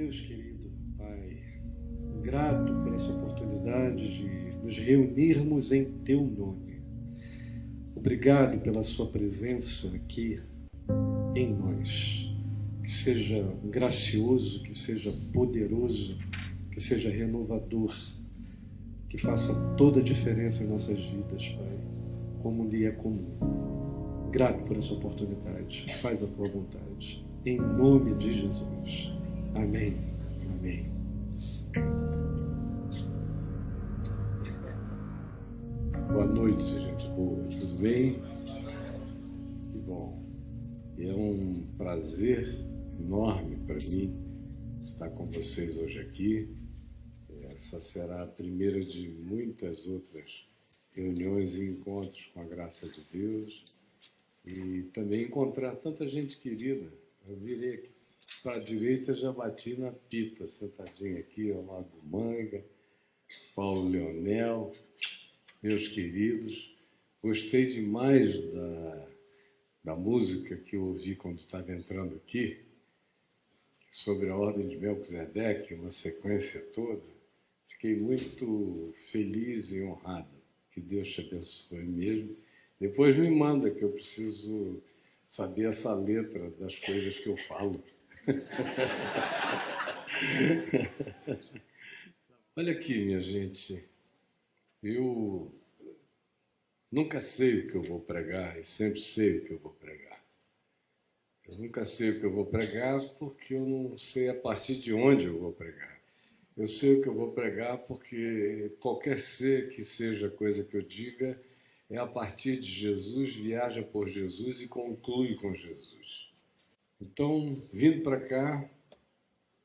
Deus querido, Pai, grato por essa oportunidade de nos reunirmos em Teu nome. Obrigado pela Sua presença aqui em nós. Que seja gracioso, que seja poderoso, que seja renovador, que faça toda a diferença em nossas vidas, Pai, como lhe é comum. Grato por essa oportunidade. Faz a Tua vontade. Em nome de Jesus. Amém. Amém. Boa noite, gente boa. Tudo bem? Que bom. É um prazer enorme para mim estar com vocês hoje aqui. Essa será a primeira de muitas outras reuniões e encontros com a graça de Deus. E também encontrar tanta gente querida. Eu virei aqui para a direita, já bati na Pita, sentadinho aqui ao lado do Manga, Paulo Leonel, meus queridos. Gostei demais da música que eu ouvi quando estava entrando aqui, sobre a Ordem de Melquisedeque, uma sequência toda. Fiquei muito feliz e honrado. Que Deus te abençoe mesmo. Depois me manda, que eu preciso saber essa letra das coisas que eu falo. Olha aqui, minha gente. Eu nunca sei o que eu vou pregar e sempre sei o que eu vou pregar. Eu nunca sei o que eu vou pregar porque eu não sei a partir de onde eu vou pregar. Eu sei o que eu vou pregar porque qualquer ser que seja a coisa que eu diga é a partir de Jesus, viaja por Jesus e conclui com Jesus. Então, vindo para cá,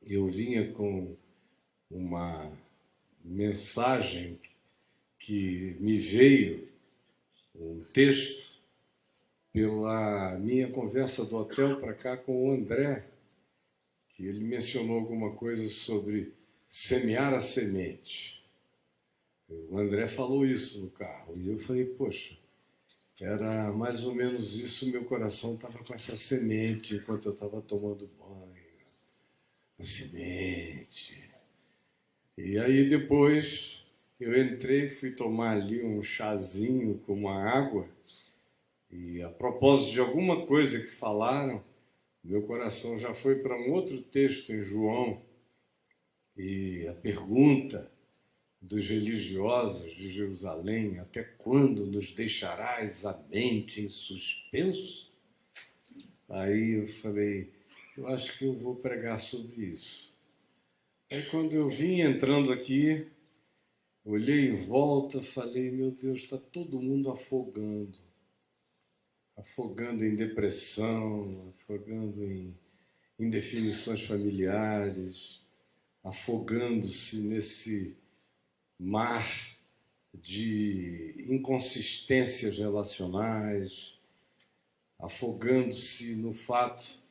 eu vinha com uma mensagem que me veio, um texto, pela minha conversa do hotel para cá com o André, que ele mencionou alguma coisa sobre semear a semente. O André falou isso no carro, e eu falei, poxa, era mais ou menos isso, meu coração estava com essa semente enquanto eu estava tomando banho, a semente. E aí depois eu entrei, fui tomar ali um chazinho com uma água, e a propósito de alguma coisa que falaram, meu coração já foi para um outro texto em João, e a pergunta dos religiosos de Jerusalém, até quando nos deixarás a mente em suspenso? Aí eu falei, eu acho que eu vou pregar sobre isso. Aí quando eu vim entrando aqui, olhei em volta, falei, meu Deus, está todo mundo afogando. Afogando em depressão, afogando em indefinições familiares, afogando-se nesse mar de inconsistências relacionais, afogando-se no fato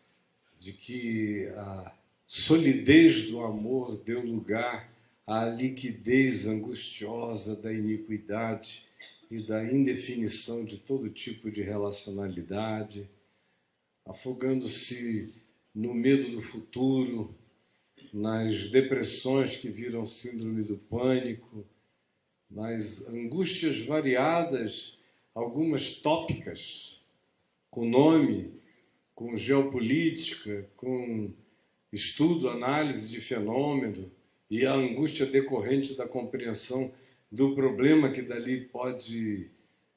de que a solidez do amor deu lugar à liquidez angustiosa da iniquidade e da indefinição de todo tipo de relacionalidade, afogando-se no medo do futuro, nas depressões que viram síndrome do pânico, nas angústias variadas, algumas tópicas, com nome, com geopolítica, com estudo, análise de fenômeno, e a angústia decorrente da compreensão do problema que dali pode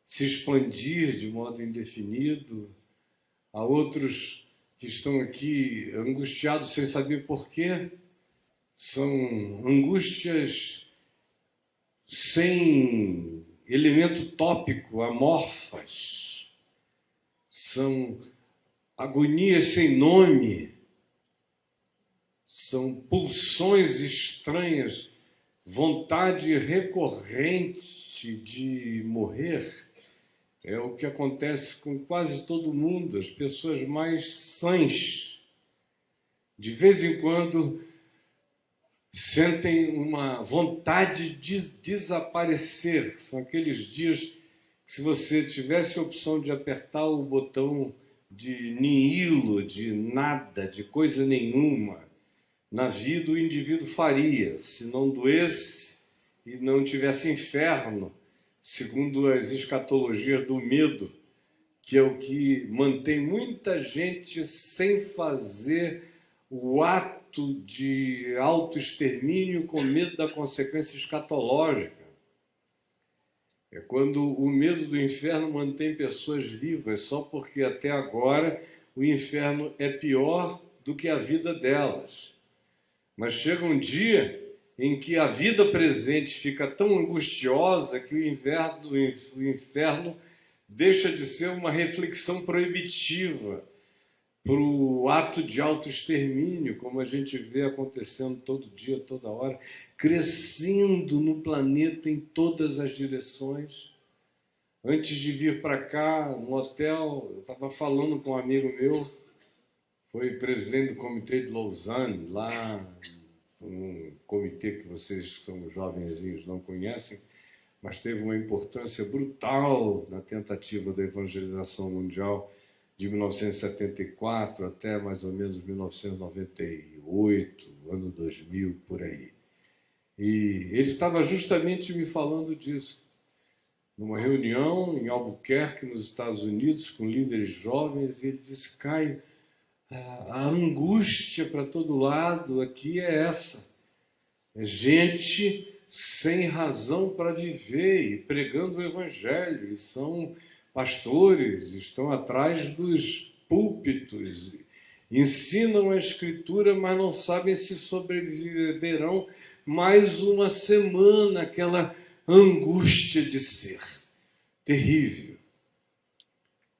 se expandir de modo indefinido. Há outros que estão aqui angustiados sem saber porquê. São angústias sem elemento tópico, amorfas. São agonias sem nome. São pulsões estranhas, vontade recorrente de morrer. É o que acontece com quase todo mundo, as pessoas mais sãs. De vez em quando sentem uma vontade de desaparecer. São aqueles dias que, se você tivesse a opção de apertar o botão de nihilo, de nada, de coisa nenhuma, na vida o indivíduo faria, se não doesse e não tivesse inferno, segundo as escatologias do medo, que é o que mantém muita gente sem fazer o ato de autoextermínio com medo da consequência escatológica. É quando o medo do inferno mantém pessoas vivas, só porque até agora o inferno é pior do que a vida delas. Mas chega um dia em que a vida presente fica tão angustiosa que o inferno deixa de ser uma reflexão proibitiva para o ato de autoextermínio, como a gente vê acontecendo todo dia, toda hora, crescendo no planeta em todas as direções. Antes de vir para cá, no hotel, eu estava falando com um amigo meu, foi presidente do Comitê de Lausanne, lá, um comitê que vocês que são jovenzinhos não conhecem, mas teve uma importância brutal na tentativa da evangelização mundial de 1974 até mais ou menos 1998, ano 2000, por aí. E ele estava justamente me falando disso, numa reunião em Albuquerque, nos Estados Unidos, com líderes jovens, e ele disse: Caio, a angústia para todo lado aqui é essa. É gente sem razão para viver e pregando o evangelho, e são pastores, estão atrás dos púlpitos, ensinam a escritura, mas não sabem se sobreviverão mais uma semana, aquela angústia de ser terrível.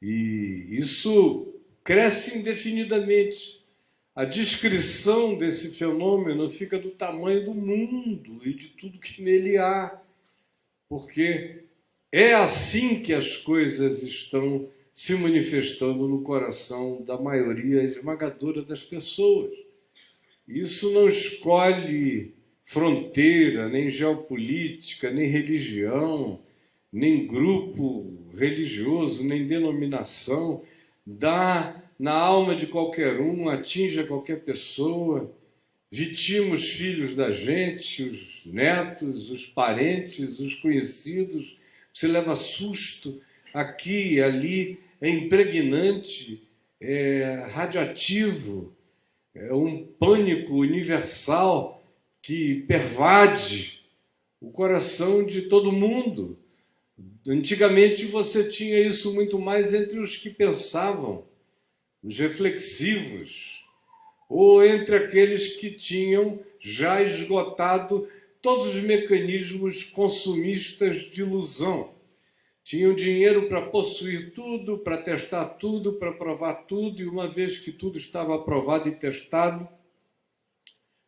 E isso cresce indefinidamente. A descrição desse fenômeno fica do tamanho do mundo e de tudo que nele há, porque é assim que as coisas estão se manifestando no coração da maioria esmagadora das pessoas. Isso não escolhe fronteira, nem geopolítica, nem religião, nem grupo religioso, nem denominação. Dá na alma de qualquer um, atinge a qualquer pessoa, vitima os filhos da gente, os netos, os parentes, os conhecidos. Você leva susto aqui e ali, é impregnante, é radioativo, é um pânico universal que pervade o coração de todo mundo. Antigamente você tinha isso muito mais entre os que pensavam, os reflexivos, ou entre aqueles que tinham já esgotado todos os mecanismos consumistas de ilusão. Tinham dinheiro para possuir tudo, para testar tudo, para provar tudo, e uma vez que tudo estava aprovado e testado,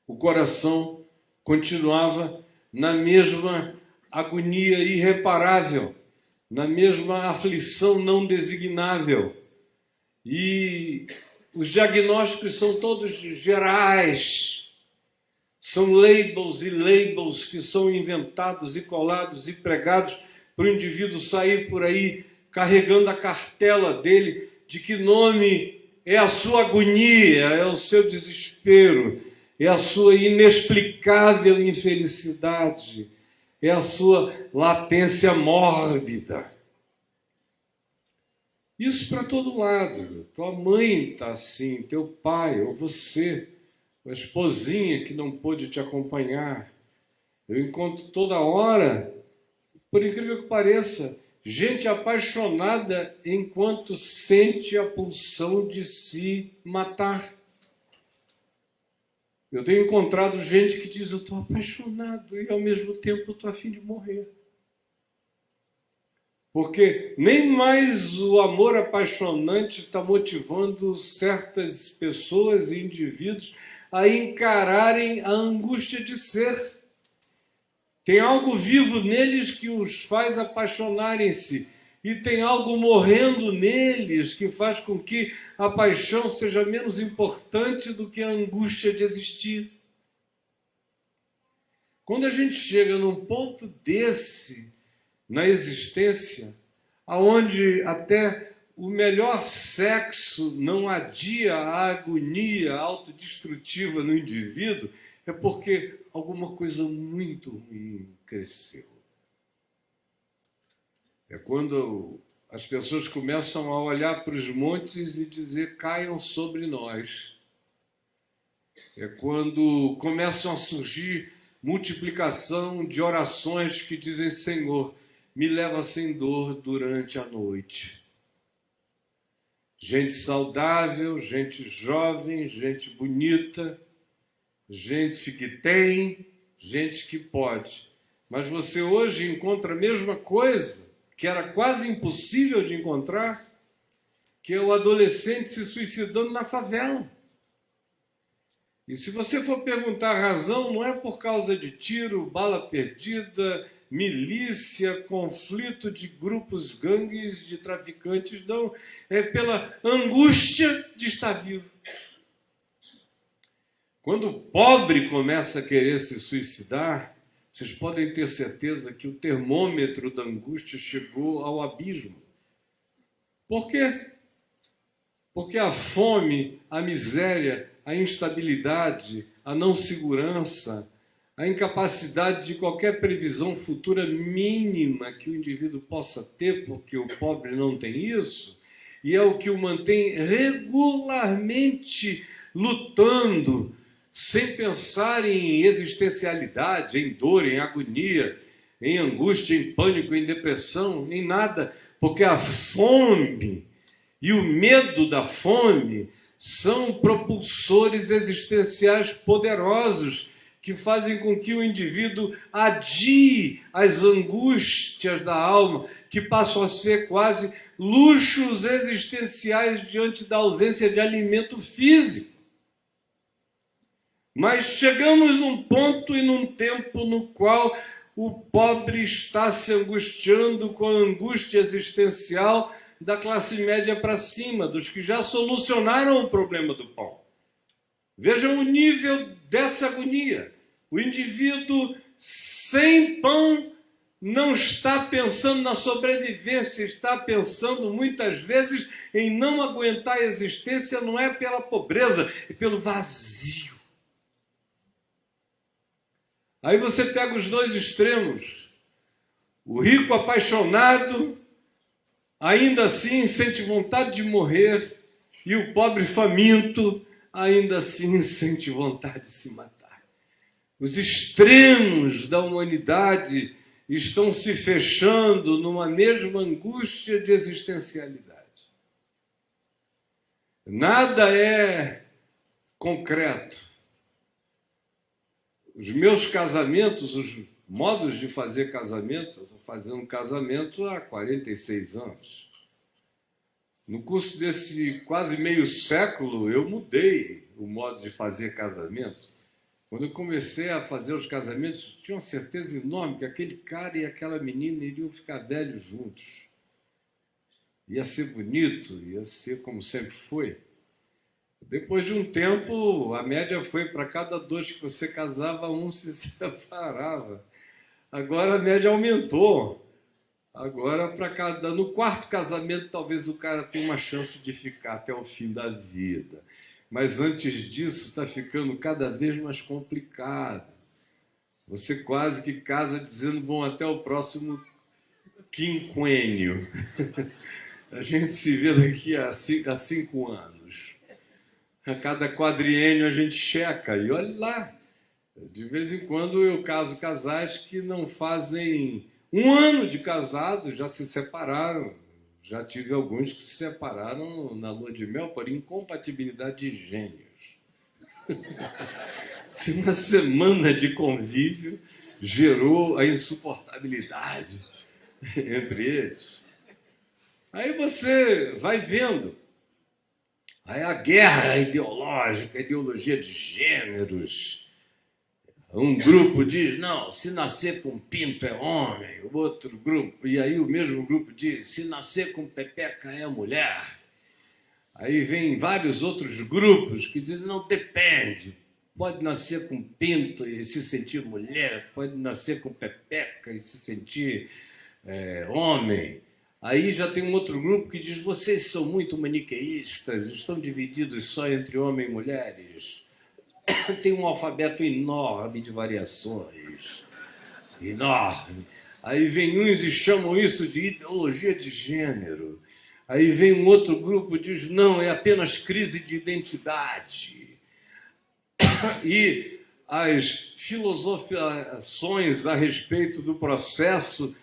o coração continuava na mesma agonia irreparável, na mesma aflição não designável. E os diagnósticos são todos gerais, são labels e labels que são inventados e colados e pregados para o indivíduo sair por aí carregando a cartela dele de que nome é a sua agonia, é o seu desespero, é a sua inexplicável infelicidade, é a sua latência mórbida. Isso para todo lado. Tua mãe está assim, teu pai, ou você, a esposinha que não pôde te acompanhar. Eu encontro toda hora, por incrível que pareça, gente apaixonada enquanto sente a pulsão de se matar. Eu tenho encontrado gente que diz: eu estou apaixonado e ao mesmo tempo eu estou a fim de morrer. Porque nem mais o amor apaixonante está motivando certas pessoas e indivíduos a encararem a angústia de ser. Tem algo vivo neles que os faz apaixonarem-se, e tem algo morrendo neles que faz com que a paixão seja menos importante do que a angústia de existir. Quando a gente chega num ponto desse na existência, aonde até o melhor sexo não adia a agonia autodestrutiva no indivíduo, é porque alguma coisa muito ruim cresceu. É quando as pessoas começam a olhar para os montes e dizer: caiam sobre nós. É quando começam a surgir multiplicação de orações que dizem: Senhor, me leva sem dor durante a noite. Gente saudável, gente jovem, gente bonita, gente que tem, gente que pode. Mas você hoje encontra a mesma coisa, que era quase impossível de encontrar, que é o adolescente se suicidando na favela. E se você for perguntar a razão, não é por causa de tiro, bala perdida, milícia, conflito de grupos, gangues de traficantes, não. É pela angústia de estar vivo. Quando o pobre começa a querer se suicidar, vocês podem ter certeza que o termômetro da angústia chegou ao abismo. Por quê? Porque a fome, a miséria, a instabilidade, a não segurança, a incapacidade de qualquer previsão futura mínima que o indivíduo possa ter, porque o pobre não tem isso, e é o que o mantém regularmente lutando, sem pensar em existencialidade, em dor, em agonia, em angústia, em pânico, em depressão, em nada, porque a fome e o medo da fome são propulsores existenciais poderosos que fazem com que o indivíduo adie as angústias da alma, que passam a ser quase luxos existenciais diante da ausência de alimento físico. Mas chegamos num ponto e num tempo no qual o pobre está se angustiando com a angústia existencial da classe média para cima, dos que já solucionaram o problema do pão. Vejam o nível dessa agonia. O indivíduo sem pão não está pensando na sobrevivência, está pensando muitas vezes em não aguentar a existência, não é pela pobreza, é pelo vazio. Aí você pega os dois extremos. O rico apaixonado, ainda assim sente vontade de morrer, e o pobre faminto, ainda assim sente vontade de se matar. Os extremos da humanidade estão se fechando numa mesma angústia de existencialidade. Nada é concreto. Os meus casamentos, os modos de fazer casamento, eu estou fazendo um casamento há 46 anos. No curso desse quase meio século, eu mudei o modo de fazer casamento. Quando eu comecei a fazer os casamentos, tinha uma certeza enorme que aquele cara e aquela menina iriam ficar velhos juntos. Ia ser bonito, ia ser como sempre foi. Depois de um tempo, a média foi para cada dois que você casava, um se separava. Agora a média aumentou. Agora, no quarto casamento, talvez o cara tenha uma chance de ficar até o fim da vida. Mas antes disso, está ficando cada vez mais complicado. Você quase que casa dizendo: bom, até o próximo quinquênio. A gente se vê daqui a 5 anos. A cada quadriênio a gente checa, e olha lá. De vez em quando eu caso casais que não fazem 1 ano de casado, já se separaram. Já tive alguns que se separaram na lua de mel por incompatibilidade de gênios. Uma semana de convívio gerou a insuportabilidade entre eles. Aí você vai vendo. Aí a guerra ideológica, a ideologia de gêneros. Um grupo diz: não, se nascer com pinto é homem. O outro grupo, e aí o mesmo grupo diz: se nascer com pepeca é mulher. Aí vem vários outros grupos que dizem: não, depende. Pode nascer com pinto e se sentir mulher, pode nascer com pepeca e se sentir homem. Aí já tem um outro grupo que diz: vocês são muito maniqueístas, estão divididos só entre homens e mulheres. Tem um alfabeto enorme de variações. Enorme. Aí vem uns e chamam isso de ideologia de gênero. Aí vem um outro grupo e diz: não, é apenas crise de identidade. E as filosofiações a respeito do processo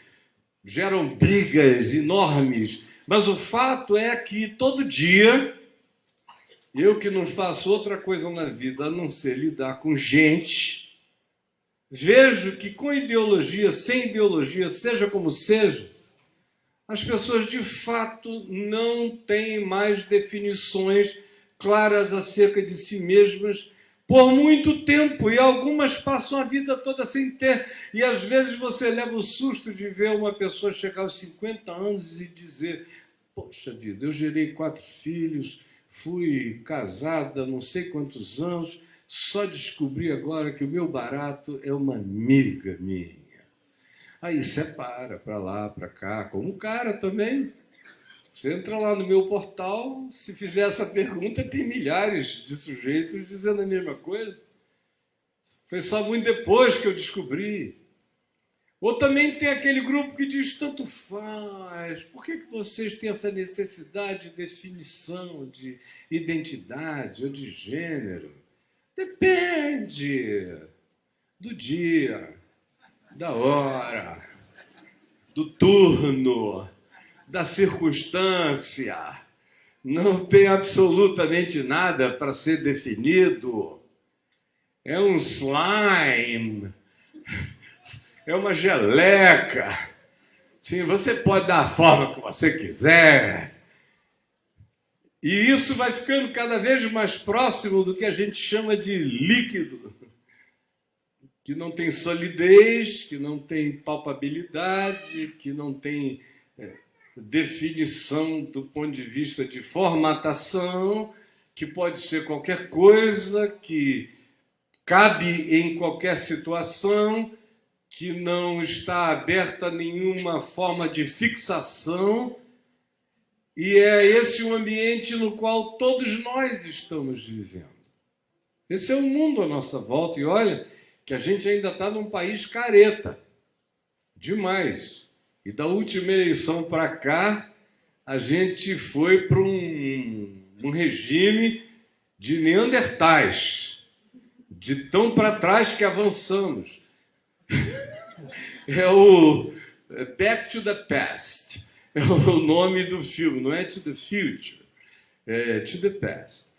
geram brigas enormes. Mas o fato é que todo dia, eu que não faço outra coisa na vida a não ser lidar com gente, vejo que com ideologia, sem ideologia, seja como seja, as pessoas de fato não têm mais definições claras acerca de si mesmas por muito tempo, e algumas passam a vida toda sem ter. E às vezes você leva o susto de ver uma pessoa chegar aos 50 anos e dizer: poxa vida, eu gerei 4 filhos, fui casada não sei quantos anos, só descobri agora que o meu barato é uma amiga minha. Aí separa para lá, para cá, como cara também. Você entra lá no meu portal, se fizer essa pergunta, tem milhares de sujeitos dizendo a mesma coisa. Foi só muito depois que eu descobri. Ou também tem aquele grupo que diz: tanto faz, por que vocês têm essa necessidade de definição de identidade ou de gênero? Depende do dia, da hora, do turno, da circunstância. Não tem absolutamente nada para ser definido. É um slime, é uma geleca. Sim, você pode dar a forma que você quiser. E isso vai ficando cada vez mais próximo do que a gente chama de líquido, que não tem solidez, que não tem palpabilidade, que não tem definição do ponto de vista de formatação, que pode ser qualquer coisa, que cabe em qualquer situação, que não está aberta a nenhuma forma de fixação, e é esse o ambiente no qual todos nós estamos vivendo. Esse é o mundo à nossa volta, e olha que a gente ainda está num país careta, demais. E da última eleição para cá, a gente foi para um regime de neandertais, de tão para trás que avançamos. É o Back to the Past, é o nome do filme, não é To the Future, é To the Past.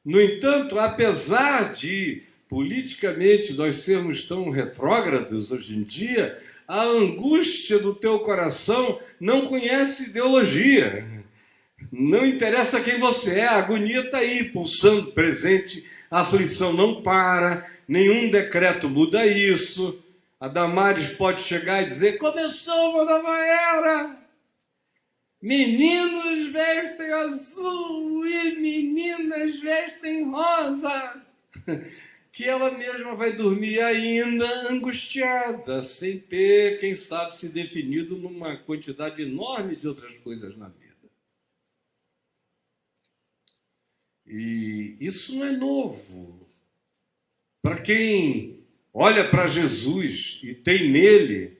No entanto, apesar de politicamente nós sermos tão retrógrados hoje em dia, a angústia do teu coração não conhece ideologia. Não interessa quem você é, a agonia está aí, pulsando, presente, a aflição não para, nenhum decreto muda isso. A Damares pode chegar e dizer: começou uma nova era. Meninos vestem azul e meninas vestem rosa. Que ela mesma vai dormir ainda angustiada, sem ter, quem sabe, se definido numa quantidade enorme de outras coisas na vida. E isso não é novo. Para quem olha para Jesus e tem nele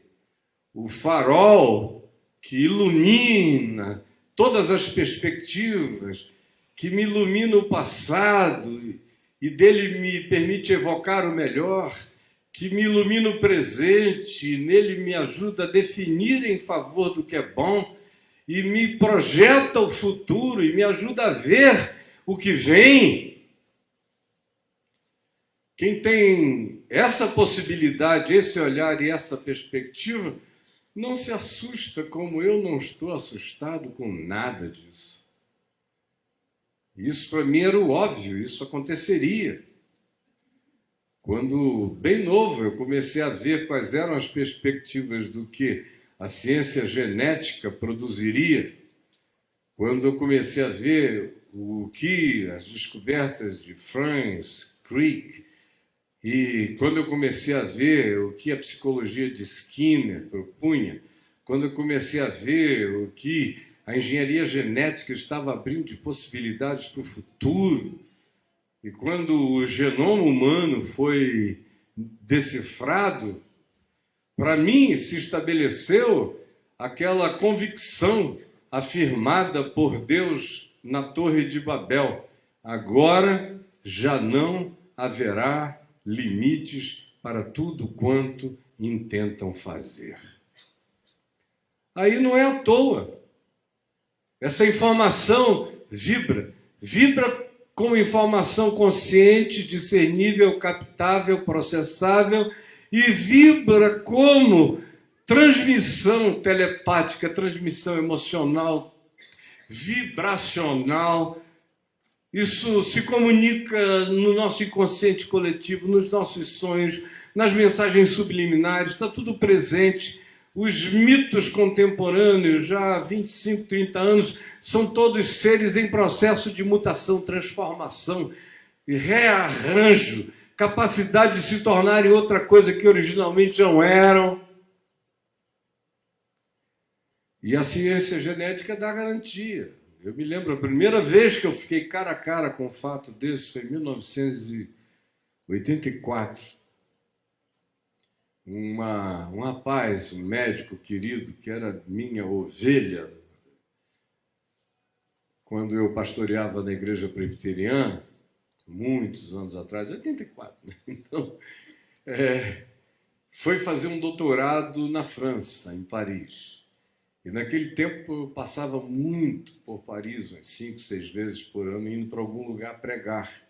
o farol que ilumina todas as perspectivas, que me ilumina o passado e dele me permite evocar o melhor, que me ilumina o presente, e nele me ajuda a definir em favor do que é bom, e me projeta o futuro, e me ajuda a ver o que vem. Quem tem essa possibilidade, esse olhar e essa perspectiva, não se assusta, como eu não estou assustado com nada disso. Isso para mim era o óbvio, isso aconteceria. Quando, bem novo, eu comecei a ver quais eram as perspectivas do que a ciência genética produziria, quando eu comecei a ver o que as descobertas de Franz Crick, e quando eu comecei a ver o que a psicologia de Skinner propunha quando eu comecei a ver o que a engenharia genética estava abrindo de possibilidades para o futuro, e quando o genoma humano foi decifrado, para mim se estabeleceu aquela convicção afirmada por Deus na Torre de Babel: agora já não haverá limites para tudo quanto intentam fazer. Aí não é à toa. Essa informação vibra como informação consciente, discernível, captável, processável, e vibra como transmissão telepática, transmissão emocional, vibracional. Isso se comunica no nosso inconsciente coletivo, nos nossos sonhos, nas mensagens subliminares, está tudo presente. Os mitos contemporâneos, já há 25, 30 anos, são todos seres em processo de mutação, transformação, rearranjo, capacidade de se tornarem outra coisa que originalmente não eram. E a ciência genética dá garantia. Eu me lembro, a primeira vez que eu fiquei cara a cara com um fato desse foi em 1984. Um rapaz, um médico querido, que era minha ovelha, quando eu pastoreava na igreja presbiteriana, muitos anos atrás, 84, né? Então, foi fazer um doutorado na França, em Paris. E naquele tempo eu passava muito por Paris, umas 5, 6 vezes por ano, indo para algum lugar pregar.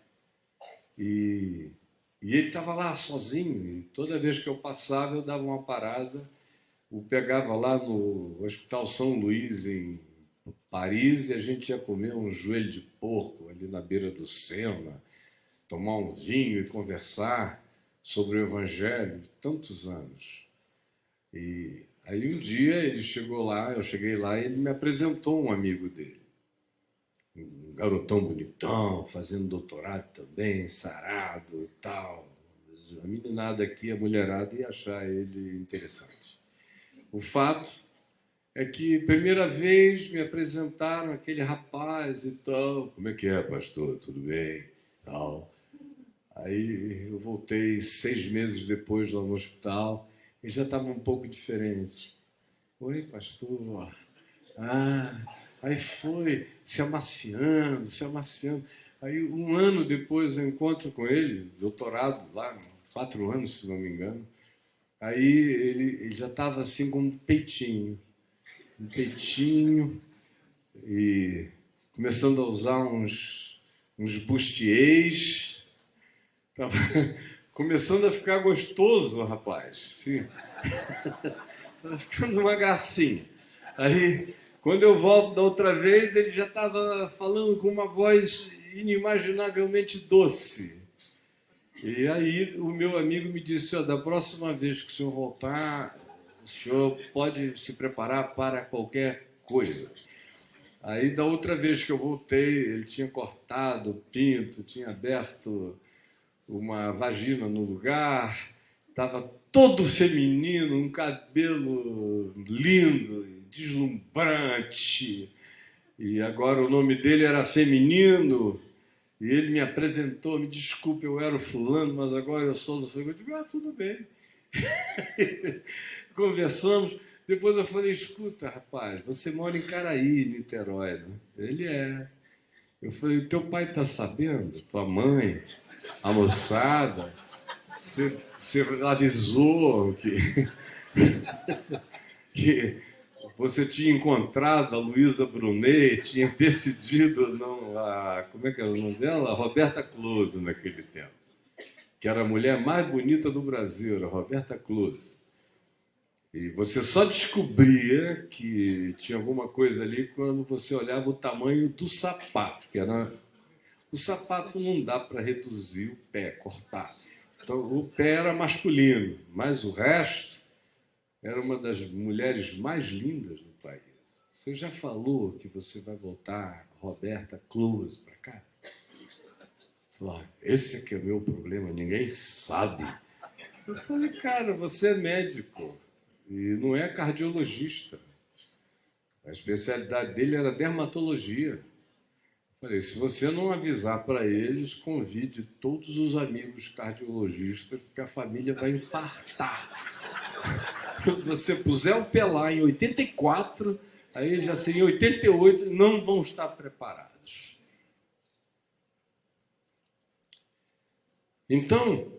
E ele estava lá sozinho, e toda vez que eu passava eu dava uma parada, o pegava lá no Hospital São Luís, em Paris, e a gente ia comer um joelho de porco ali na beira do Sena, tomar um vinho e conversar sobre o Evangelho, tantos anos. E aí um dia ele chegou lá, eu cheguei lá e ele me apresentou um amigo dele. Um garotão bonitão, fazendo doutorado também, sarado e tal. A meninada aqui, a mulherada, ia achar ele interessante. O fato é que, primeira vez, me apresentaram aquele rapaz e tal. Como é que é, pastor? Tudo bem? Tal. Aí eu voltei 6 meses depois lá no hospital. Ele já estava um pouco diferente. Oi, pastor. Aí foi se amaciando. Aí, um ano depois, eu encontro com ele, doutorado lá, 4 anos, se não me engano. Aí ele já estava assim com um peitinho, e começando a usar uns bustiers. Estava começando a ficar gostoso, rapaz. Sim. Estava ficando uma gracinha. Aí, quando eu volto da outra vez, ele já estava falando com uma voz inimaginavelmente doce. E aí o meu amigo me disse: da próxima vez que o senhor voltar, o senhor pode se preparar para qualquer coisa. Aí da outra vez que eu voltei, ele tinha cortado o pinto, tinha aberto uma vagina no lugar, estava todo feminino, um cabelo lindo, deslumbrante, e agora o nome dele era feminino, e ele me apresentou: me desculpe, eu era o fulano, mas agora eu sou do seu. Eu digo: tudo bem. Conversamos, depois eu falei: escuta, rapaz, você mora em Caraí, Niterói, né? Ele é. Eu falei: teu pai está sabendo? Tua mãe? A moçada? Você avisou que você tinha encontrado a Luísa Brunet, tinha decidido não, como é que era o nome dela? A Roberta Close, naquele tempo, que era a mulher mais bonita do Brasil, era a Roberta Close. E você só descobria que tinha alguma coisa ali quando você olhava o tamanho do sapato, que era... O sapato não dá para reduzir o pé, cortar. Então, o pé era masculino, mas o resto era uma das mulheres mais lindas do país. Você já falou que você vai voltar, Roberta Close, para cá? Falou: esse aqui é o meu problema, ninguém sabe. Eu falei: cara, você é médico. e não é cardiologista. A especialidade dele era dermatologia. Falei, se você não avisar para eles, convide todos os amigos cardiologistas, porque a família vai infartar. Se você puser o pé lá em 84, aí já seria 88, não vão estar preparados. Então,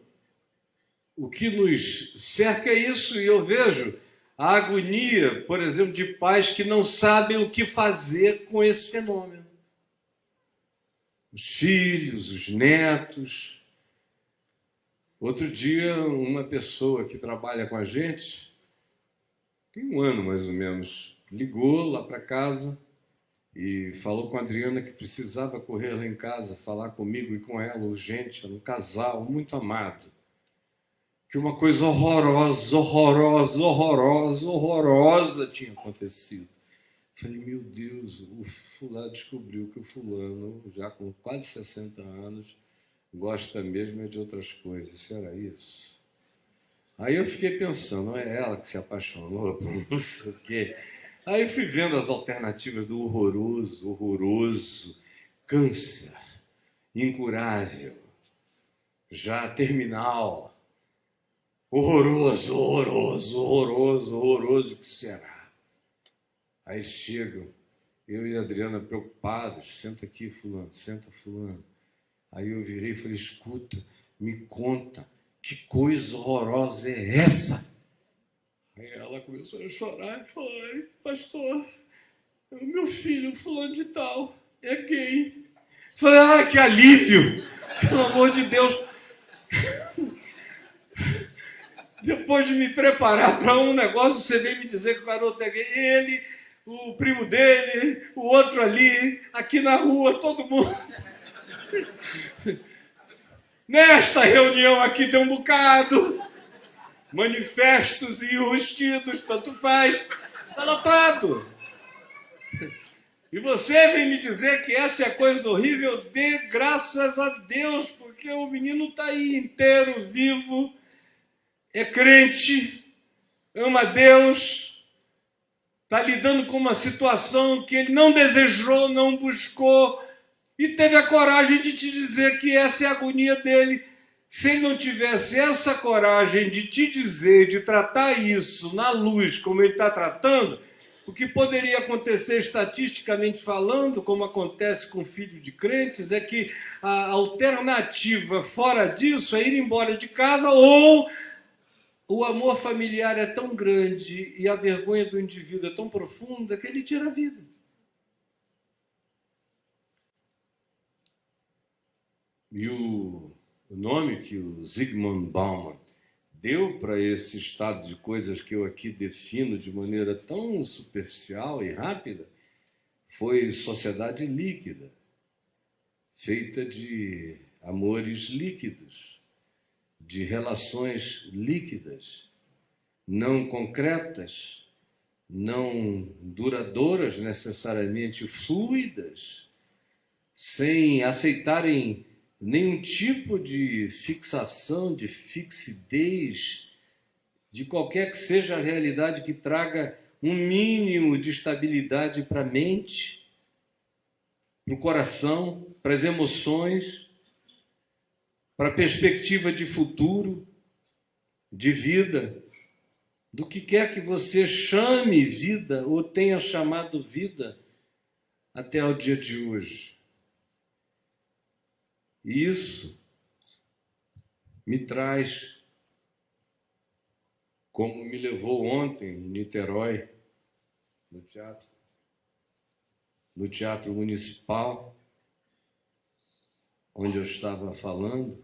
o que nos cerca é isso, e eu vejo a agonia, por exemplo, de pais que não sabem o que fazer com esse fenômeno. Os filhos, os netos. Outro dia, uma pessoa que trabalha com a gente, tem um ano mais ou menos, ligou lá para casa e falou com a Adriana que precisava correr lá em casa, falar comigo e com ela, urgente, era um casal muito amado. Que uma coisa horrorosa tinha acontecido. Falei, meu Deus, o fulano descobriu que o fulano, já com quase 60 anos, gosta mesmo de outras coisas. Será isso? Aí eu fiquei pensando, não é ela que se apaixonou por não sei o quê. Aí eu fui vendo as alternativas do horroroso, câncer, incurável, já terminal, horroroso, o que será? Aí chegam, eu e a Adriana preocupados, senta aqui fulano, senta fulano. Aí eu virei e falei, escuta, me conta, que coisa horrorosa é essa? Aí ela começou a chorar e falou, pastor, o meu filho, fulano de tal, é gay. Falei, que alívio, pelo amor de Deus. Depois de me preparar para um negócio, você vem me dizer que o garoto é gay, ele, o primo dele, o outro ali, aqui na rua, todo mundo. Nesta reunião aqui tem um bocado, manifestos e enrustidos, tanto faz, está lotado. E você vem me dizer que essa é a coisa horrível? Dê graças a Deus, porque o menino está aí inteiro, vivo, é crente, ama Deus, está lidando com uma situação que ele não desejou, não buscou, e teve a coragem de te dizer que essa é a agonia dele. Se ele não tivesse essa coragem de te dizer, de tratar isso na luz como ele está tratando, o que poderia acontecer estatisticamente falando, como acontece com filho de crentes, é que a alternativa fora disso é ir embora de casa, ou o amor familiar é tão grande e a vergonha do indivíduo é tão profunda que ele tira a vida. E o nome que o Zygmunt Bauman deu para esse estado de coisas que eu aqui defino de maneira tão superficial e rápida foi sociedade líquida, feita de amores líquidos, de relações líquidas, não concretas, não duradouras, necessariamente fluidas, sem aceitarem nenhum tipo de fixação, de fixidez, de qualquer que seja a realidade que traga um mínimo de estabilidade para a mente, para o coração, para as emoções, para a perspectiva de futuro, de vida, do que quer que você chame vida ou tenha chamado vida até o dia de hoje. E isso me traz, como me levou ontem em Niterói, no Teatro Municipal, onde eu estava falando,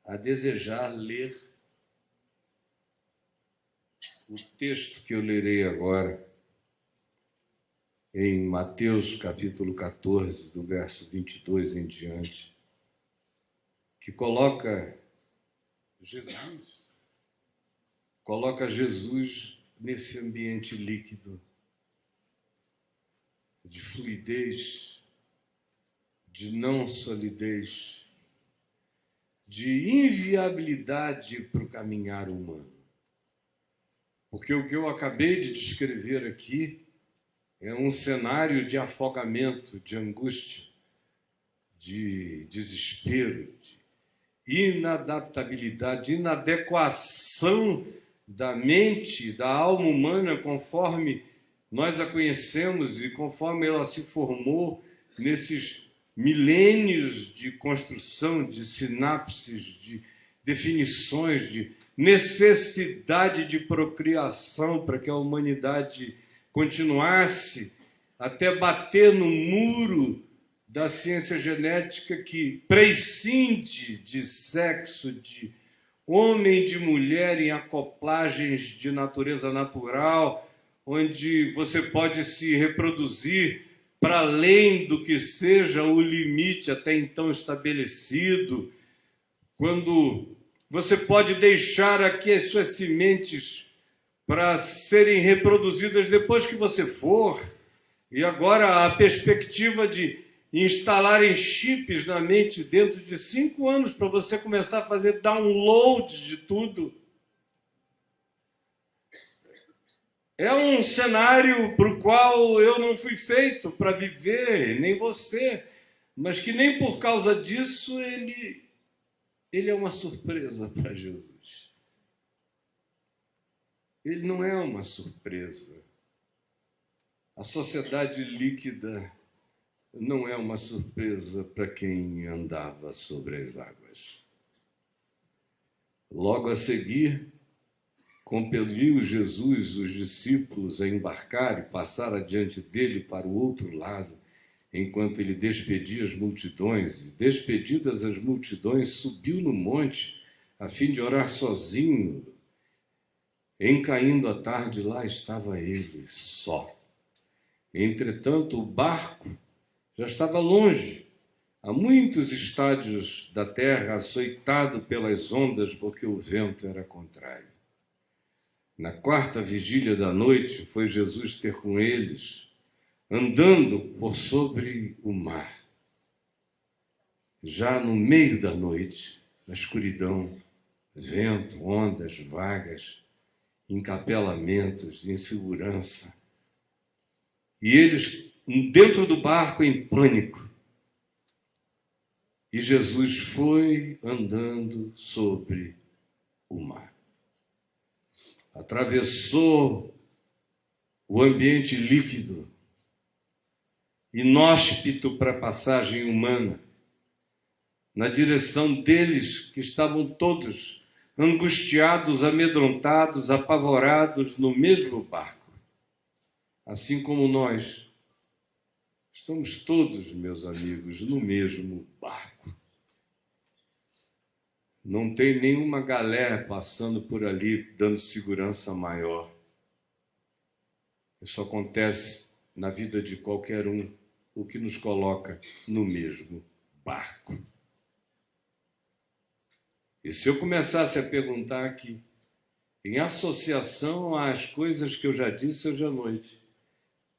a desejar ler o texto que eu lerei agora, em Mateus capítulo 14, do verso 22 em diante, que coloca Jesus nesse ambiente líquido, de fluidez, de não solidez, de inviabilidade para o caminhar humano. Porque o que eu acabei de descrever aqui é um cenário de afogamento, de angústia, de desespero, de inadaptabilidade, de inadequação da mente, da alma humana, conforme nós a conhecemos e conforme ela se formou nesses milênios de construção, de sinapses, de definições, de necessidade de procriação para que a humanidade continuasse até bater no muro da ciência genética que prescinde de sexo, de homem e de mulher em acoplagens de natureza natural, onde você pode se reproduzir para além do que seja o limite até então estabelecido, quando você pode deixar aqui as suas sementes para serem reproduzidas depois que você for, e agora a perspectiva de instalarem chips na mente dentro de 5 anos para você começar a fazer download de tudo. É um cenário para o qual eu não fui feito para viver, nem você, mas que nem por causa disso ele é uma surpresa para Jesus. Ele não é uma surpresa. A sociedade líquida não é uma surpresa para quem andava sobre as águas. Logo a seguir, compeliu Jesus os discípulos a embarcar e passar adiante dele para o outro lado, enquanto ele despedia as multidões. E, despedidas as multidões, subiu no monte, a fim de orar sozinho. Em caindo a tarde, lá estava ele, só. Entretanto, o barco já estava longe, a muitos estádios da terra, açoitado pelas ondas, porque o vento era contrário. Na 4ª vigília da noite, foi Jesus ter com eles, andando por sobre o mar. Já no meio da noite, na escuridão, vento, ondas vagas, encapelamentos, insegurança. E eles dentro do barco em pânico. E Jesus foi andando sobre o mar. Atravessou o ambiente líquido, inóspito para a passagem humana, na direção deles que estavam todos angustiados, amedrontados, apavorados no mesmo barco. Assim como nós, estamos todos, meus amigos, no mesmo barco. Não tem nenhuma galé passando por ali dando segurança maior. Isso acontece na vida de qualquer um, o que nos coloca no mesmo barco. E se eu começasse a perguntar aqui, em associação às coisas que eu já disse hoje à noite,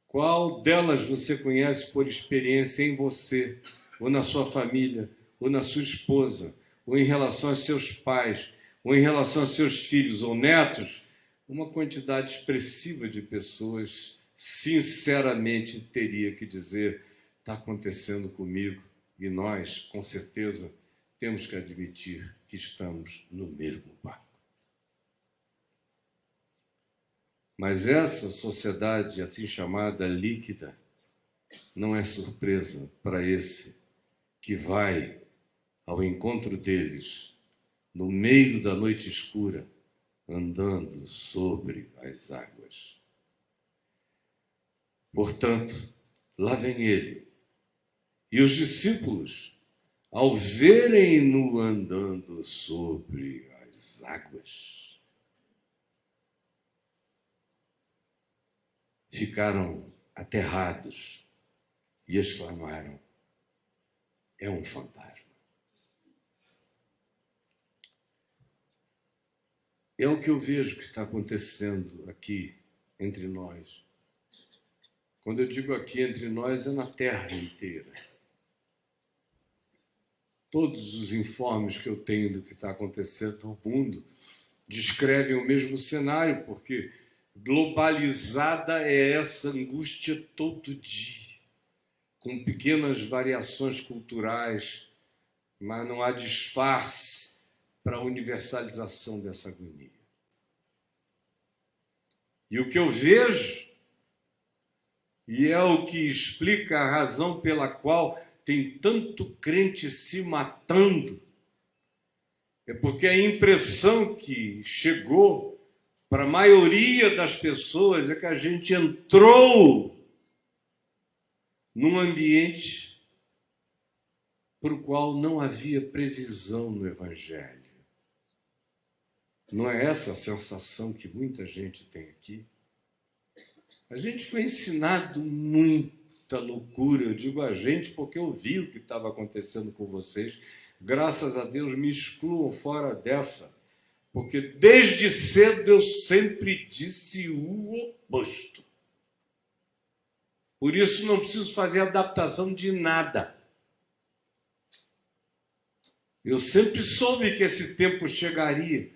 qual delas você conhece por experiência em você, ou na sua família, ou na sua esposa, ou em relação aos seus pais, ou em relação aos seus filhos ou netos? Uma quantidade expressiva de pessoas, sinceramente, teria que dizer: está acontecendo comigo, e nós, com certeza, temos que admitir que estamos no mesmo barco. Mas essa sociedade, assim chamada líquida, não é surpresa para esse que vai ao encontro deles no meio da noite escura, andando sobre as águas. Portanto, lá vem ele. E os discípulos, ao verem-no andando sobre as águas, ficaram aterrados e exclamaram: é um fantasma. É o que eu vejo que está acontecendo aqui entre nós. Quando eu digo aqui entre nós, é na terra inteira. Todos os informes que eu tenho do que está acontecendo no mundo descrevem o mesmo cenário, porque globalizada é essa angústia todo dia, com pequenas variações culturais, mas não há disfarce para a universalização dessa agonia. E o que eu vejo, e é o que explica a razão pela qual tem tanto crente se matando, é porque a impressão que chegou para a maioria das pessoas é que a gente entrou num ambiente para o qual não havia previsão no Evangelho. Não é essa a sensação que muita gente tem aqui? A gente foi ensinado muita loucura, eu digo a gente porque eu vi o que estava acontecendo com vocês. Graças a Deus me excluam fora dessa, porque desde cedo eu sempre disse o oposto. Por isso não preciso fazer adaptação de nada. Eu sempre soube que esse tempo chegaria,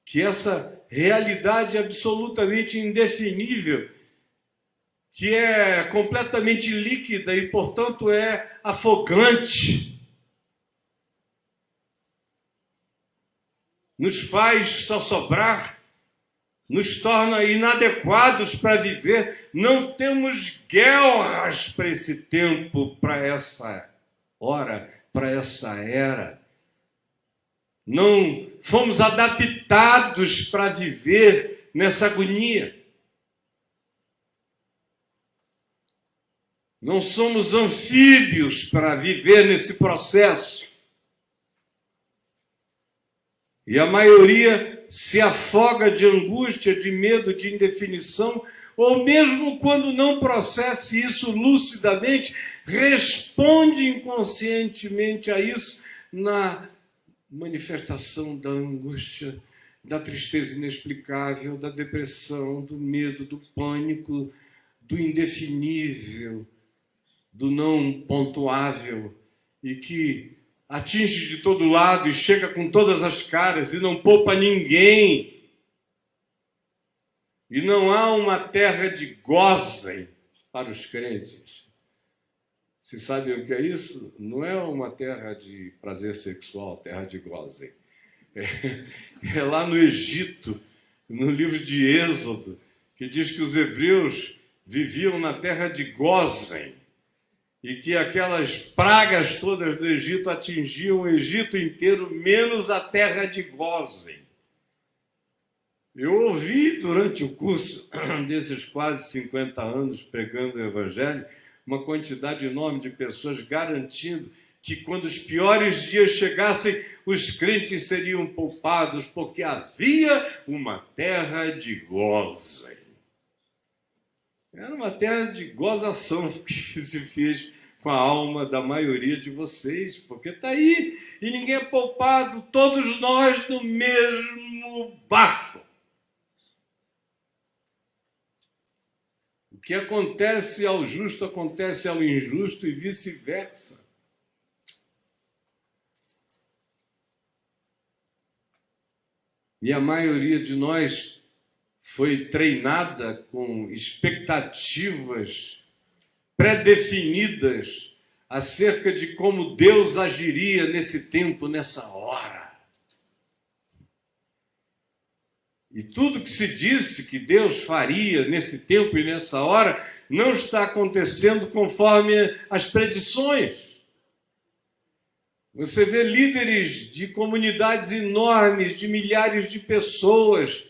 que essa realidade absolutamente indefinível, que é completamente líquida e, portanto, é afogante, nos faz sossobrar, nos torna inadequados para viver. Não temos guerras para esse tempo, para essa hora, para essa era. Não fomos adaptados para viver nessa agonia. Não somos anfíbios para viver nesse processo. E a maioria se afoga de angústia, de medo, de indefinição, ou mesmo quando não processa isso lucidamente, responde inconscientemente a isso na manifestação da angústia, da tristeza inexplicável, da depressão, do medo, do pânico, do indefinível, do não pontuável, e que atinge de todo lado e chega com todas as caras e não poupa ninguém. E não há uma terra de gozem para os crentes. Vocês sabem o que é isso? Não é uma terra de prazer sexual, terra de gozem. É lá no Egito, no livro de Êxodo, que diz que os hebreus viviam na terra de Gósen e que aquelas pragas todas do Egito atingiam o Egito inteiro, menos a terra de Gósen. Eu ouvi durante o curso desses quase 50 anos pregando o Evangelho, uma quantidade enorme de pessoas garantindo que quando os piores dias chegassem, os crentes seriam poupados, porque havia uma terra de Gósen. Era uma terra de gozação que se fez com a alma da maioria de vocês, porque está aí, e ninguém é poupado, todos nós no mesmo barco. O que acontece ao justo acontece ao injusto e vice-versa. E a maioria de nós foi treinada com expectativas pré-definidas acerca de como Deus agiria nesse tempo, nessa hora. E tudo que se disse que Deus faria nesse tempo e nessa hora não está acontecendo conforme as predições. Você vê líderes de comunidades enormes, de milhares de pessoas,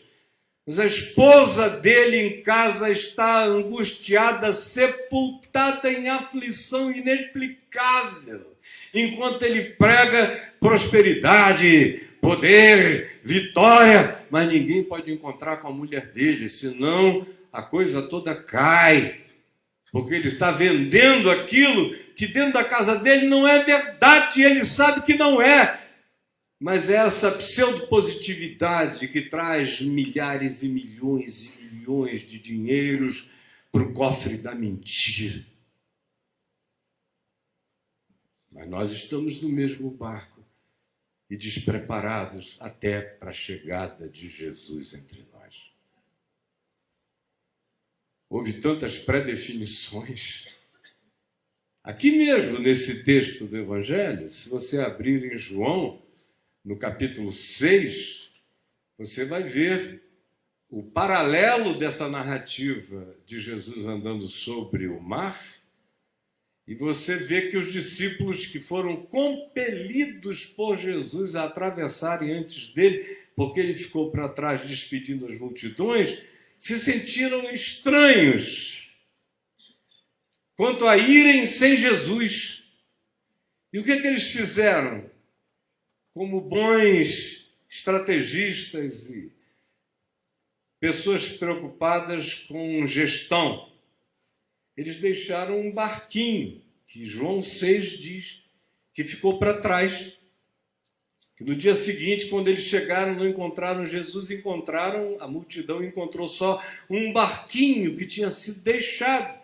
mas a esposa dele em casa está angustiada, sepultada em aflição inexplicável, enquanto ele prega prosperidade, poder, vitória, mas ninguém pode encontrar com a mulher dele, senão a coisa toda cai, porque ele está vendendo aquilo que dentro da casa dele não é verdade, e ele sabe que não é. Mas é essa pseudo-positividade que traz milhares e milhões de dinheiros para o cofre da mentira. Mas nós estamos no mesmo barco. e despreparados até para a chegada de Jesus entre nós. Houve tantas pré-definições. Aqui mesmo, nesse texto do Evangelho, se você abrir em João, no capítulo 6, você vai ver o paralelo dessa narrativa de Jesus andando sobre o mar, e você vê que os discípulos que foram compelidos por Jesus a atravessarem antes dele, porque ele ficou para trás despedindo as multidões, se sentiram estranhos quanto a irem sem Jesus. E o que eles fizeram? Como bons estrategistas e pessoas preocupadas com gestão, eles deixaram um barquinho, que João 6 diz, que ficou para trás. Que no dia seguinte, quando eles chegaram, não encontraram Jesus, a multidão encontrou só um barquinho que tinha sido deixado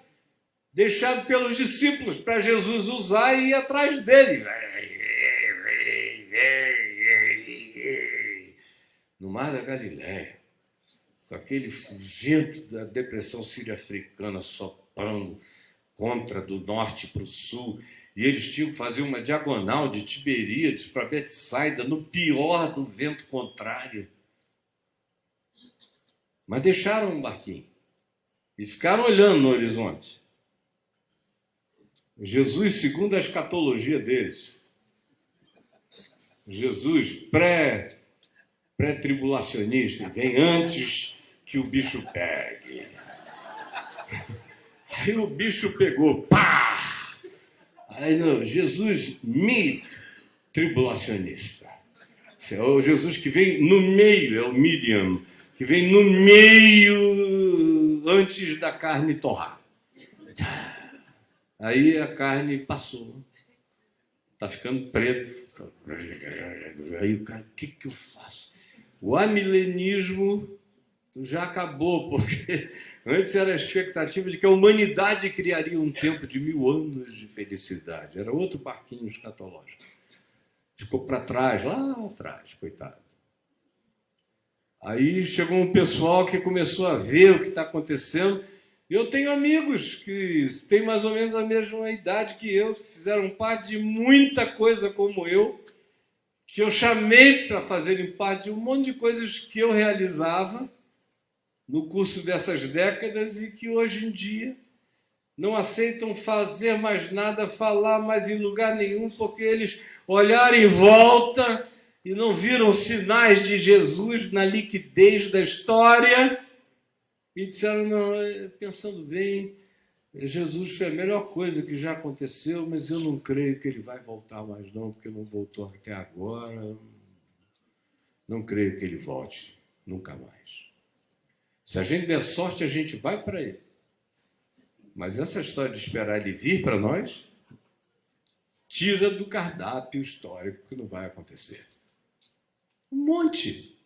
pelos discípulos para Jesus usar e ir atrás dele. No Mar da Galileia, com aquele vento da depressão sírio-africana soprando contra do norte para o sul, e eles tinham que fazer uma diagonal de Tiberíades para Betsaida, no pior do vento contrário. Mas deixaram um barquinho e ficaram olhando no horizonte. Jesus, segundo a escatologia deles, Jesus pré-tribulacionista, vem antes que o bicho pegue. Aí o bicho pegou, pá! Aí não, Jesus mid-tribulacionista. É o Jesus que vem no meio, é o medium, que vem no meio antes da carne torrar. Aí a carne passou. Está ficando preto. Aí o cara, o que eu faço? O amilenismo já acabou, porque antes era a expectativa de que a humanidade criaria um tempo de 1000 anos de felicidade. Era outro barquinho escatológico. Ficou para trás, lá atrás, coitado. Aí chegou um pessoal que começou a ver o que está acontecendo. Eu tenho amigos que têm mais ou menos a mesma idade que eu, que fizeram parte de muita coisa como eu, que eu chamei para fazerem parte de um monte de coisas que eu realizava no curso dessas décadas e que hoje em dia não aceitam fazer mais nada, falar mais em lugar nenhum, porque eles olharam em volta e não viram sinais de Jesus na liquidez da história e disseram, não, pensando bem, Jesus foi a melhor coisa que já aconteceu, mas eu não creio que ele vai voltar mais não, porque não voltou até agora. Não creio que ele volte, nunca mais. Se a gente der sorte, a gente vai para ele. Mas essa história de esperar ele vir para nós, tira do cardápio histórico que não vai acontecer. Um monte.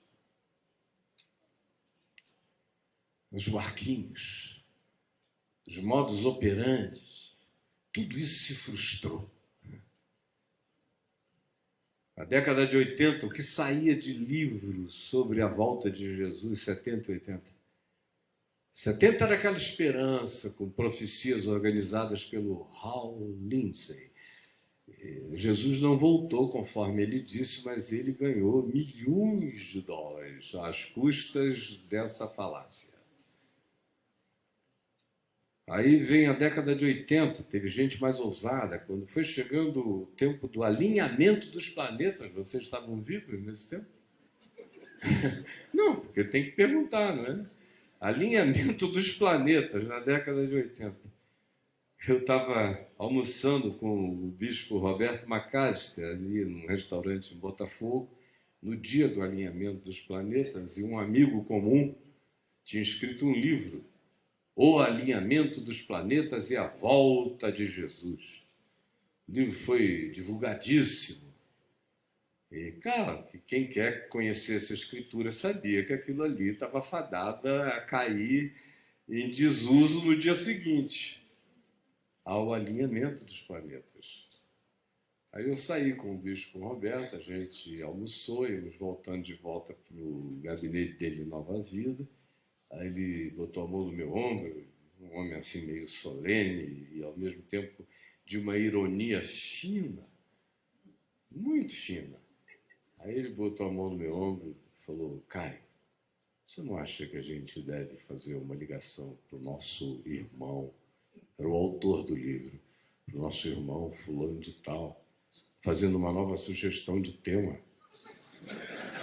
Os barquinhos, os modus operandi, tudo isso se frustrou. Na década de 80, o que saía de livros sobre a volta de Jesus, 70 e 80? 70 era aquela esperança, com profecias organizadas pelo Hal Lindsey. Jesus não voltou conforme ele disse, mas ele ganhou milhões de dólares às custas dessa falácia. Aí vem a década de 80, teve gente mais ousada, quando foi chegando o tempo do alinhamento dos planetas, vocês estavam vivos nesse tempo? Não, porque tem que perguntar, não é? Alinhamento dos planetas, na década de 80. Eu estava almoçando com o bispo Roberto Macalister, ali num restaurante em Botafogo, no dia do alinhamento dos planetas, e um amigo comum tinha escrito um livro, O Alinhamento dos Planetas e a Volta de Jesus. O livro foi divulgadíssimo. E, cara, quem quer conhecer essa escritura sabia que aquilo ali estava fadada a cair em desuso no dia seguinte, ao alinhamento dos planetas. Aí eu saí com o bispo Roberto, a gente almoçou, íamos voltando de volta para o gabinete dele em Nova Vida. Aí ele botou a mão no meu ombro, um homem assim meio solene e ao mesmo tempo de uma ironia fina, muito fina. Aí ele botou a mão no meu ombro e falou: Caio, você não acha que a gente deve fazer uma ligação para o nosso irmão, era o autor do livro, para o nosso irmão fulano de tal, fazendo uma nova sugestão de tema?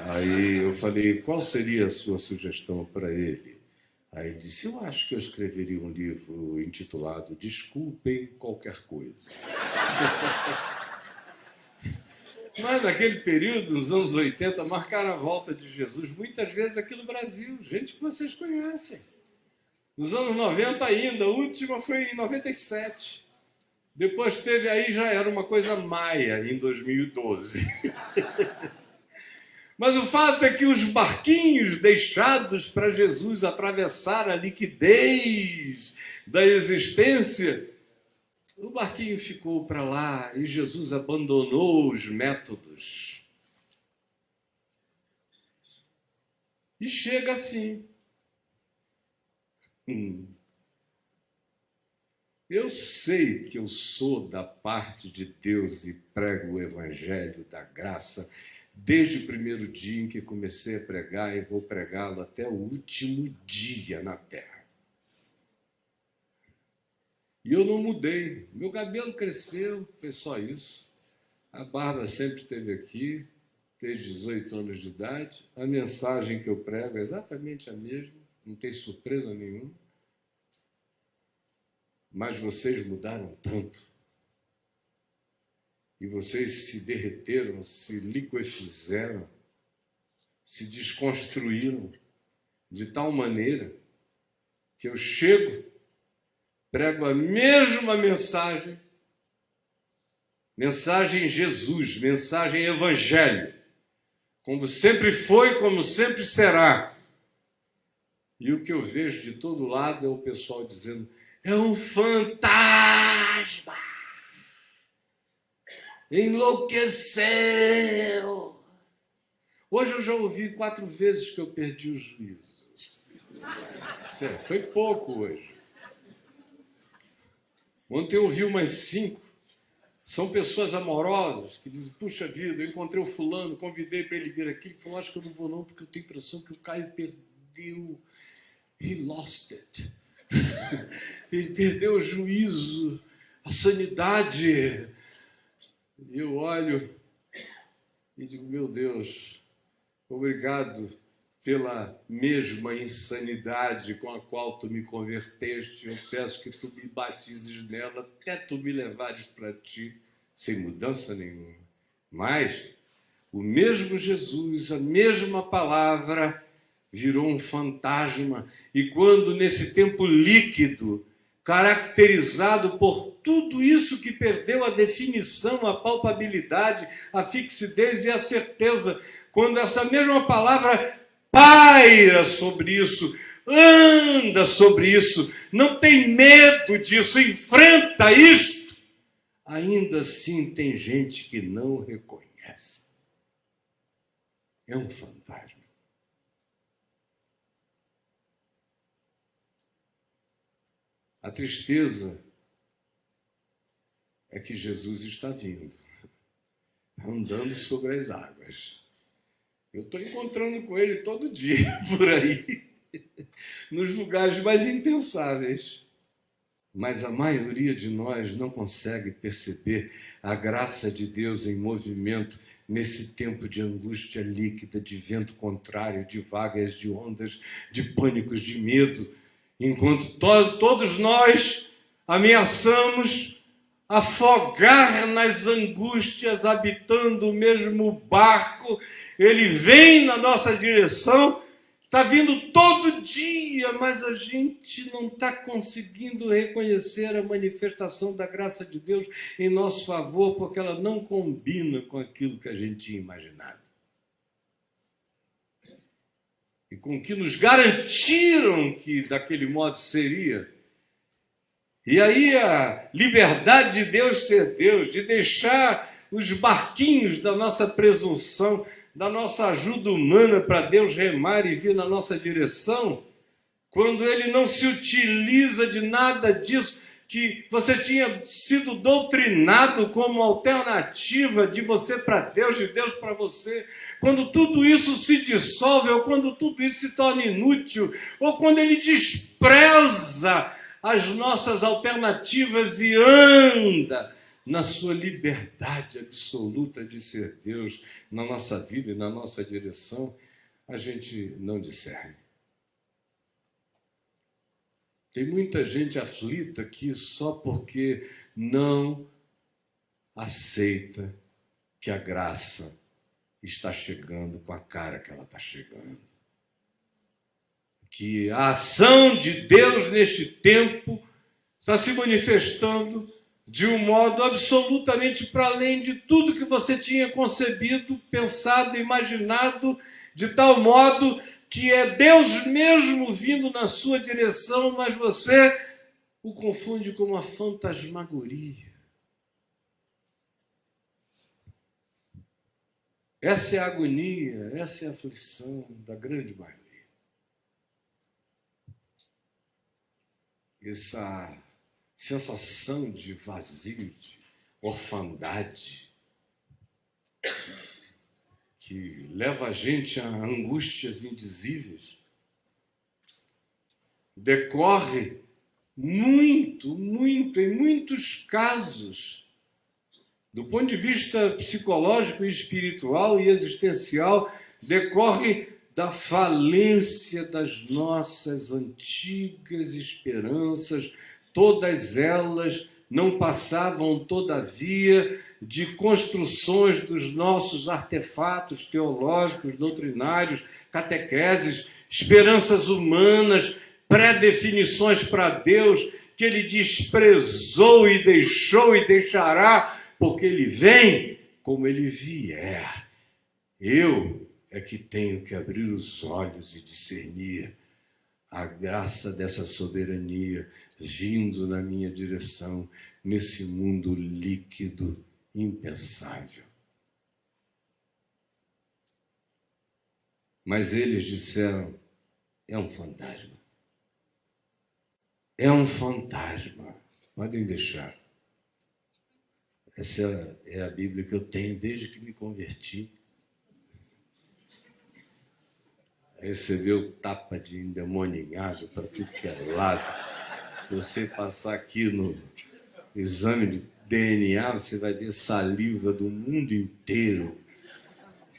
Aí eu falei: qual seria a sua sugestão para ele? Aí ele disse: eu acho que eu escreveria um livro intitulado Desculpem Qualquer Coisa. Mas naquele período, nos anos 80, marcaram a volta de Jesus muitas vezes aqui no Brasil, gente que vocês conhecem. Nos anos 90 ainda, a última foi em 97. Depois teve aí, já era uma coisa maia, em 2012. Mas o fato é que os barquinhos deixados para Jesus atravessar a liquidez da existência, o barquinho ficou para lá e Jesus abandonou os métodos. E chega assim. Eu sei que eu sou da parte de Deus e prego o evangelho da graça desde o primeiro dia em que comecei a pregar, e vou pregá-lo até o último dia na terra. E eu não mudei. Meu cabelo cresceu, foi só isso. A barba sempre esteve aqui, desde 18 anos de idade. A mensagem que eu prego é exatamente a mesma, não tem surpresa nenhuma. Mas vocês mudaram tanto. E vocês se derreteram, se liquefizeram, se desconstruíram de tal maneira que eu chego, prego a mesma mensagem, mensagem Jesus, mensagem evangelho, como sempre foi, como sempre será. E o que eu vejo de todo lado é o pessoal dizendo: é um fantasma, enlouqueceu. Hoje eu já ouvi 4 vezes que eu perdi o juízo. Sério, foi pouco hoje. Ontem eu ouvi umas 5. São pessoas amorosas que dizem: puxa vida, eu encontrei o fulano, convidei para ele vir aqui. Ele falou: acho que eu não vou não, porque eu tenho a impressão que o Caio perdeu. He lost it. Ele perdeu o juízo, a sanidade. E eu olho e digo: meu Deus, obrigado pela mesma insanidade com a qual tu me converteste. Eu peço que tu me batizes nela até tu me levares para ti, sem mudança nenhuma. Mas o mesmo Jesus, a mesma palavra, virou um fantasma. E quando nesse tempo líquido, caracterizado por tudo isso que perdeu a definição, a palpabilidade, a fixidez e a certeza, quando essa mesma palavra paira sobre isso, anda sobre isso, não tem medo disso, enfrenta isto, ainda assim tem gente que não reconhece. É um fantasma. A tristeza é que Jesus está vindo, andando sobre as águas. Eu estou encontrando com ele todo dia por aí, nos lugares mais impensáveis. Mas a maioria de nós não consegue perceber a graça de Deus em movimento nesse tempo de angústia líquida, de vento contrário, de vagas, de ondas, de pânicos, de medo. Enquanto todos nós ameaçamos afogar nas angústias, habitando o mesmo barco, ele vem na nossa direção, está vindo todo dia, mas a gente não está conseguindo reconhecer a manifestação da graça de Deus em nosso favor, porque ela não combina com aquilo que a gente tinha imaginado. E com o que nos garantiram que daquele modo seria. E aí a liberdade de Deus ser Deus, de deixar os barquinhos da nossa presunção, da nossa ajuda humana para Deus remar e vir na nossa direção, quando Ele não se utiliza de nada disso que você tinha sido doutrinado como alternativa de você para Deus, de Deus para você, quando tudo isso se dissolve, ou quando tudo isso se torna inútil, ou quando Ele despreza as nossas alternativas e anda na sua liberdade absoluta de ser Deus na nossa vida e na nossa direção, a gente não discerne. Tem muita gente aflita aqui só porque não aceita que a graça está chegando com a cara que ela está chegando. Que a ação de Deus neste tempo está se manifestando de um modo absolutamente para além de tudo que você tinha concebido, pensado, imaginado, de tal modo que é Deus mesmo vindo na sua direção, mas você o confunde com uma fantasmagoria. Essa é a agonia, essa é a aflição da grande maioria. Essa sensação de vazio, de orfandade, que leva a gente a angústias indizíveis, decorre em muitos casos, do ponto de vista psicológico e espiritual e existencial, decorre da falência das nossas antigas esperanças. Todas elas não passavam, todavia, de construções dos nossos artefatos teológicos, doutrinários, catequeses, esperanças humanas, pré-definições para Deus, que Ele desprezou e deixou e deixará, porque Ele vem como Ele vier. Eu é que tenho que abrir os olhos e discernir a graça dessa soberania vindo na minha direção, nesse mundo líquido, impensável. Mas eles disseram, é um fantasma. É um fantasma. Podem deixar. Essa é a Bíblia que eu tenho desde que me converti. Recebeu tapa de endemoniado para tudo que é lado. Se você passar aqui no exame de DNA, você vai ver saliva do mundo inteiro.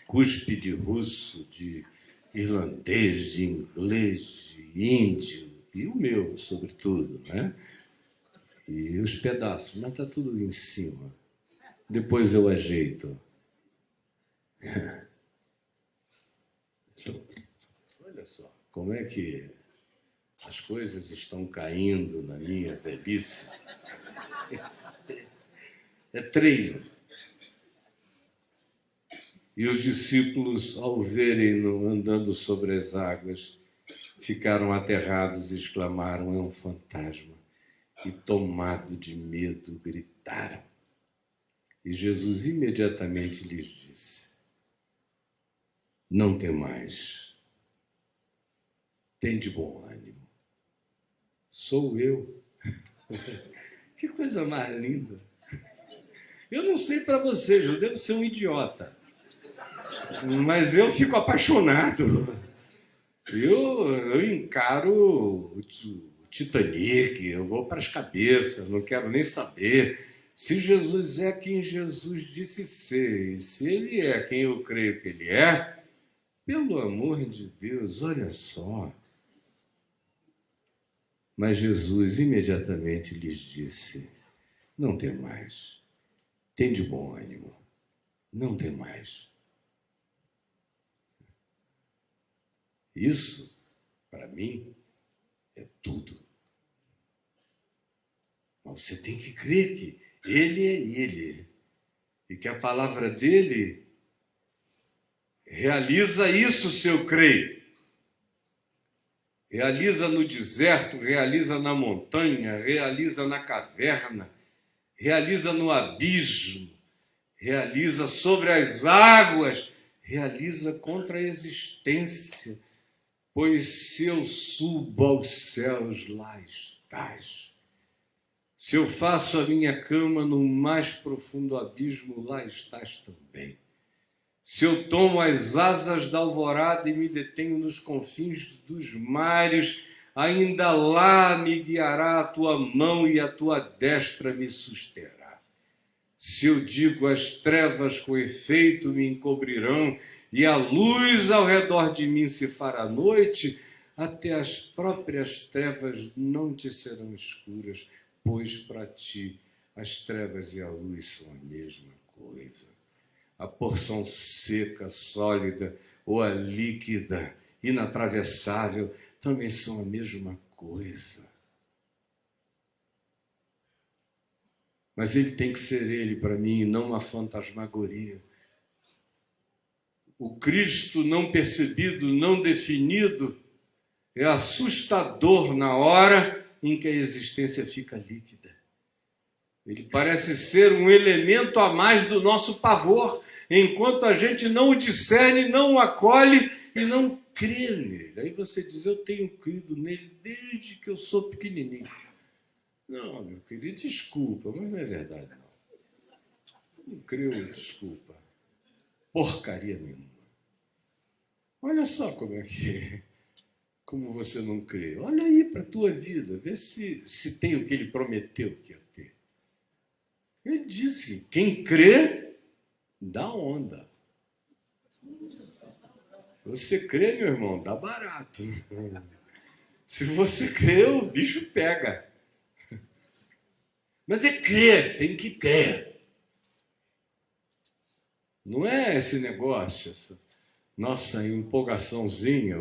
Cuspe de russo, de irlandês, de inglês, de índio, e o meu, sobretudo, né? E os pedaços, mas está tudo em cima. Depois eu ajeito. Olha só, como é que as coisas estão caindo na minha velhice. É treino. E os discípulos, ao verem-no andando sobre as águas, ficaram aterrados e exclamaram, é um fantasma. E, tomado de medo, gritaram. E Jesus imediatamente lhes disse, não temais, tende bom ânimo. Sou eu. Que coisa mais linda. Eu não sei para vocês, eu devo ser um idiota. Mas eu fico apaixonado. Eu encaro o Titanic, eu vou para as cabeças, não quero nem saber. Se Jesus é quem Jesus disse ser, e se Ele é quem eu creio que Ele é, pelo amor de Deus, olha só. Mas Jesus imediatamente lhes disse, não tem mais, tende bom ânimo, não tem mais. Isso, para mim, é tudo. Mas você tem que crer que Ele é Ele, e que a palavra dEle realiza isso se eu creio. Realiza no deserto, realiza na montanha, realiza na caverna, realiza no abismo, realiza sobre as águas, realiza contra a existência. Pois se eu subo aos céus, lá estás. Se eu faço a minha cama no mais profundo abismo, lá estás também. Se eu tomo as asas da alvorada e me detenho nos confins dos mares, ainda lá me guiará a tua mão e a tua destra me susterá. Se eu digo as trevas com efeito me encobrirão e a luz ao redor de mim se fará noite, até as próprias trevas não te serão escuras, pois para ti as trevas e a luz são a mesma coisa. A porção seca, sólida ou a líquida, inatravessável, também são a mesma coisa. Mas ele tem que ser ele para mim, não uma fantasmagoria. O Cristo não percebido, não definido, é assustador na hora em que a existência fica líquida. Ele parece ser um elemento a mais do nosso pavor, enquanto a gente não o discerne, não o acolhe e não crê nele. Aí você diz, eu tenho crido nele desde que eu sou pequenininho. Não, meu querido, desculpa, mas não é verdade, não. Não creio, desculpa. Porcaria nenhuma. Olha só como é que é. Como você não crê. Olha aí para a tua vida, vê se tem o que ele prometeu que ia ter. Ele disse que quem crê, dá onda. Se você crê, meu irmão, dá barato. Se você crê, o bicho pega. Mas é crer, tem que crer. Não é esse negócio, essa nossa empolgaçãozinha,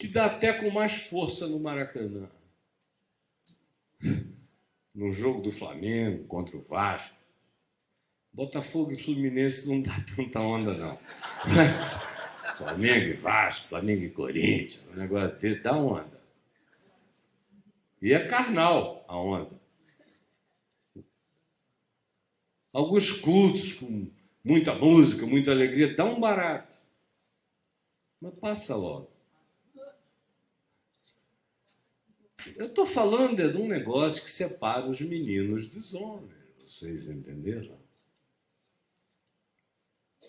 que dá até com mais força no Maracanã. No jogo do Flamengo contra o Vasco. Botafogo e Fluminense não dá tanta onda, não. Mas Flamengo e Vasco, Flamengo e Corinthians, o negócio dele dá onda. E é carnal a onda. Alguns cultos com muita música, muita alegria, dá um barato. Mas passa logo. Eu estou falando de um negócio que separa os meninos dos homens. Vocês entenderam?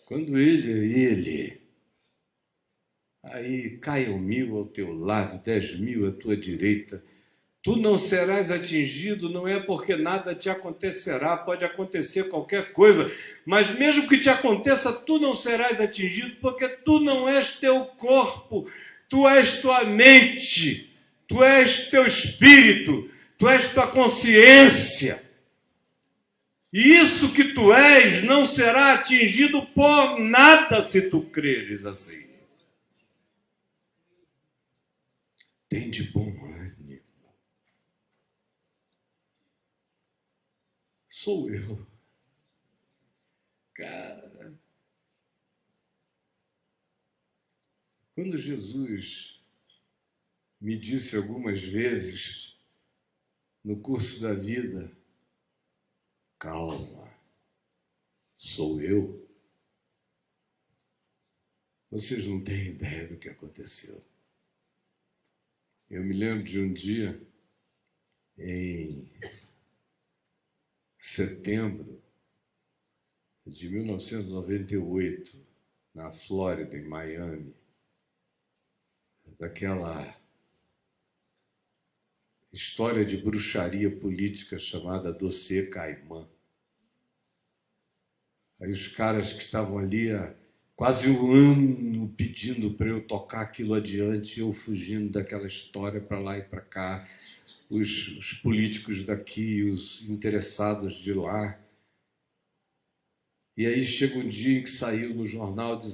Quando ele, aí caiam 1000 ao teu lado, 10.000 à tua direita, tu não serás atingido, não é porque nada te acontecerá, pode acontecer qualquer coisa, mas mesmo que te aconteça, tu não serás atingido, porque tu não és teu corpo, tu és tua mente, tu és teu espírito, tu és tua consciência. E isso que tu és não será atingido por nada se tu creres assim. Tem de bom ânimo. Sou eu. Cara, quando Jesus me disse algumas vezes no curso da vida, calma, sou eu. Vocês não têm ideia do que aconteceu. Eu me lembro de um dia, em setembro de 1998, na Flórida, em Miami, daquela história de bruxaria política chamada Dossiê Caimã. Aí os caras que estavam ali há quase um ano pedindo para eu tocar aquilo adiante, eu fugindo daquela história para lá e para cá, os políticos daqui, os interessados de lá. E aí chega um dia em que saiu no jornal dizendo